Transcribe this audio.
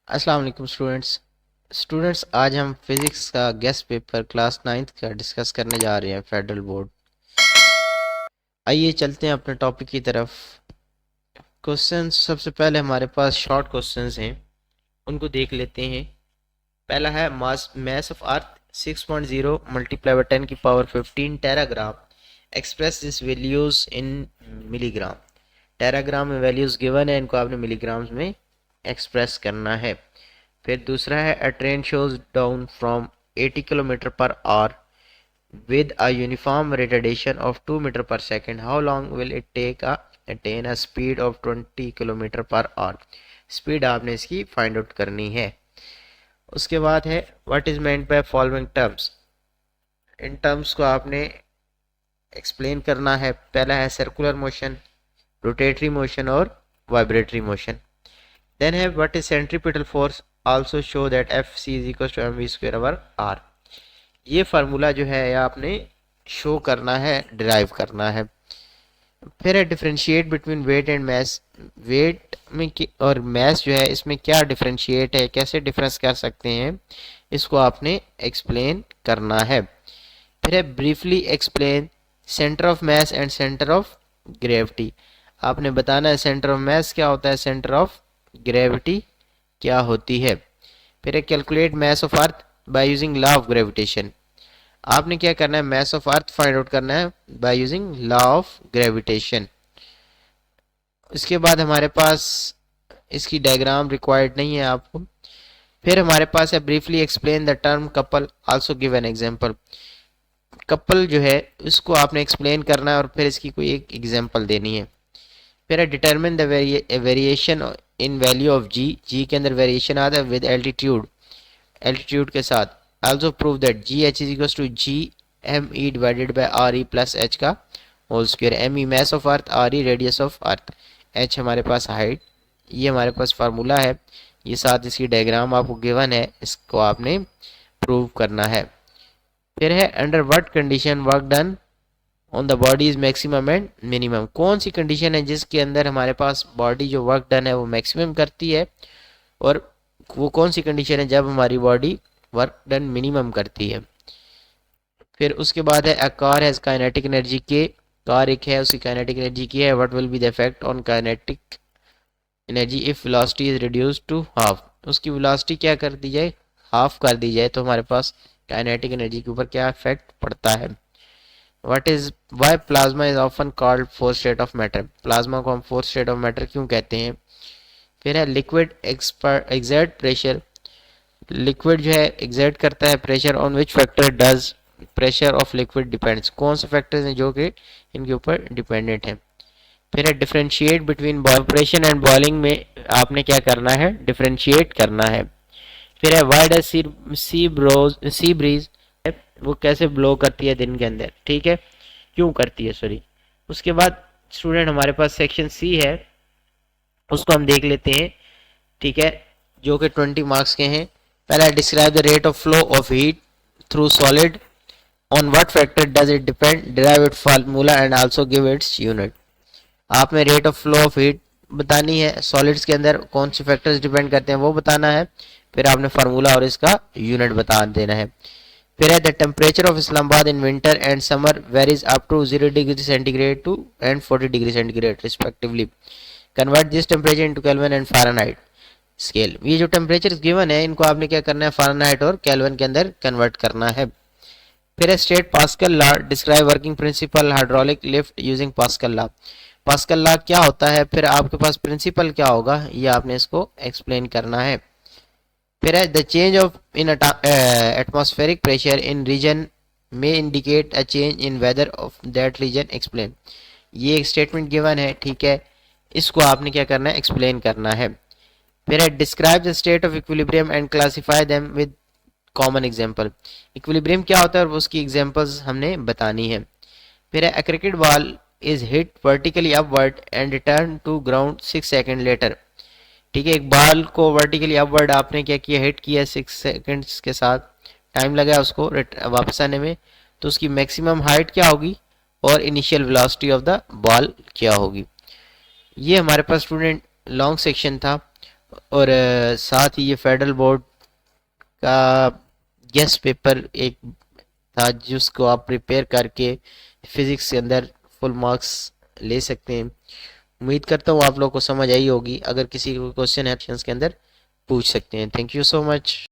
अस्सलाम वालेकुम स्टूडेंट्स आज हम फिज़िक्स का गेस्ट पेपर क्लास 9th का डिस्कस करने जा रहे हैं फेडरल बोर्ड। आइए चलते हैं अपने टॉपिक की तरफ। क्वेश्चंस सबसे पहले हमारे पास शॉर्ट क्वेश्चंस हैं, उनको देख लेते हैं। पहला है mass of earth 6.0 multiply by 10 की power 15 teragram. Express this values in milligram. Teragram में वैल्यूज गिवन है, इनको आपने मिलीग्राम्स में एक्सप्रेस करना है। फिर दूसरा है अ train shows down from 80 kilometre per our with a uniform retardation of 2 meter per second. How long will it take attain a speed of 20 kilometre per hour. Speed आपने इसकी फाइंड आउट करनी है। उसके बाद है what is meant by following terms. इन terms को आपने एक्सप्लेन करना है। पहला है सर्कुलर मोशन, रोटेटरी मोशन और वाइब्रेटरी मोशन। देन है what is centripetal force, also show that Fc is equal to mv square over R. ये फार्मूला जो है आपने शो करना है, डिराइव करना है। फिर है differentiate between weight and mass. Weight में और मैस जो है इसमें क्या डिफरेंशिएट है, कैसे डिफरेंस कर सकते हैं, इसको आपने एक्सप्लेन करना है। फिर है briefly explain centre of mass and centre of gravity. आपने बताना है सेंटर ऑफ मैस क्या होता है, सेंटर ऑफ ग्रेविटी क्या होती है। फिर है calculate mass of earth by using law of gravitation. आपने क्या करना है, mass of earth find out करना है by using law of gravitation. इसके बाद हमारे पास इसकी डायग्राम रिक्वायर्ड नहीं है आपको। फिर हमारे पास है briefly explain the term couple, also give an example. Couple जो है इसको आपने एक्सप्लेन करना है और फिर इसकी कोई एक एग्जांपल देनी है। फिर है determine the variation in value of G. G के अंदर वेरिएशन आता है विद एल्टीट्यूड, एल्टीट्यूड के साथ। also prove that gh is equals to g me divided by re plus h का whole square. me mass of earth, re radius of earth, h हमारे पास height. ये हमारे पास फार्मूला है, ये साथ इसकी डायग्राम आपको गिवन है, इसको आपने प्रूव करना है। फिर है under what condition work done on the body is maximum and minimum. कौन सी कंडीशन है जिसके अंदर हमारे पास बॉडी जो वर्क डन है वो मैक्सिमम करती है, और वो कौन सी कंडीशन है जब हमारी बॉडी वर्क डन मिनिमम करती है। फिर उसके बाद है a car has kinetic energy K. Car एक है, उसकी काइनेटिक एनर्जी की है। What will be the effect on kinetic energy if velocity is reduced to half. उसकी वेलोसिटी क्या कर दी जाए, हाफ कर दी जाए, तो हमारे पास काइनेटिक एनर्जी के ऊपर क्या इफेक्ट पड़ता है। What is why plasma is often called fourth state of matter. Plasma को हम फोर्थ स्टेट ऑफ मैटर क्यों कहते हैं। फिर है लिक्विड एक्सर्ट प्रेशर। लिक्विड जो है एग्जर्ट करता है pressure, on which factor does pressure of liquid depends. कौन से फैक्टर्स हैं जो कि इनके ऊपर डिपेंडेंट हैं। फिर है differentiate between operation and boiling में आपने क्या करना है, डिफरेंशिएट करना है। फिर है वाई डज सी ब्रीज, वो कैसे ब्लो करती है दिन के अंदर, ठीक है, क्यों करती है, सॉरी। उसके बाद स्टूडेंट हमारे पास सेक्शन सी है, उसको हम देख लेते हैं, ठीक है, जो कि 20 मार्क्स के हैं। पहला describe the rate of flow of heat through solid, on what factor does it depend, derive it formula and also give its unit. आपने rate of flow of heat बतानी है, सॉलिड्स के अंदर कौन से फैक्टर्स डिपेंड करते हैं वो बताना है, फिर आपने फार्मूला और इसका यूनिट बता देना है। फिर है the temperature of Islamabad in winter and summer varies up to 0 degree centigrade to and 40 degree centigrade respectively. Convert this temperature into kelvin and Fahrenheit scale. ये जो टेम्परेचर गिवन है इनको आपने क्या करना है, फ़ारेनहाइट और केल्विन के अंदर कन्वर्ट करना है। फिर है state pascal law, describe working principle hydraulic lift using pascal law. Pascal law क्या होता है, फिर आपके पास प्रिंसिपल क्या होगा, ये आपने इसको एक्सप्लेन करना है। फिर है the change of in atmospheric pressure in region में indicate a change in weather of that region, explain. ये एक स्टेटमेंट गिवन है, ठीक है, इसको आपने क्या करना है, एक्सप्लेन करना है। फिर है describe the state of equilibrium and classify them with common example. Equilibrium क्या होता है और उसकी एग्जांपल्स हमने बतानी है। फिर है a cricket ball is hit vertically upward and return to ground 6 second later. ठीक है, एक बॉल को वर्टिकली अपवर्ड आपने क्या किया, हिट किया 6 सेकंड्स के साथ, टाइम लगा उसको वापस आने में, तो उसकी मैक्सिमम हाइट क्या होगी और initial velocity of the ball क्या होगी। ये हमारे पास स्टूडेंट लॉन्ग सेक्शन था। और साथ ही ये फेडरल बोर्ड का गेस्ट पेपर एक था जिसको आप प्रिपेयर करके फिजिक्स के अंदर फुल मार्क्स ले सकते हैं। उम्मीद करता हूँ आप लोग को समझ आई होगी। अगर किसी को क्वेश्चन है के अंदर पूछ सकते हैं। Thank you so much.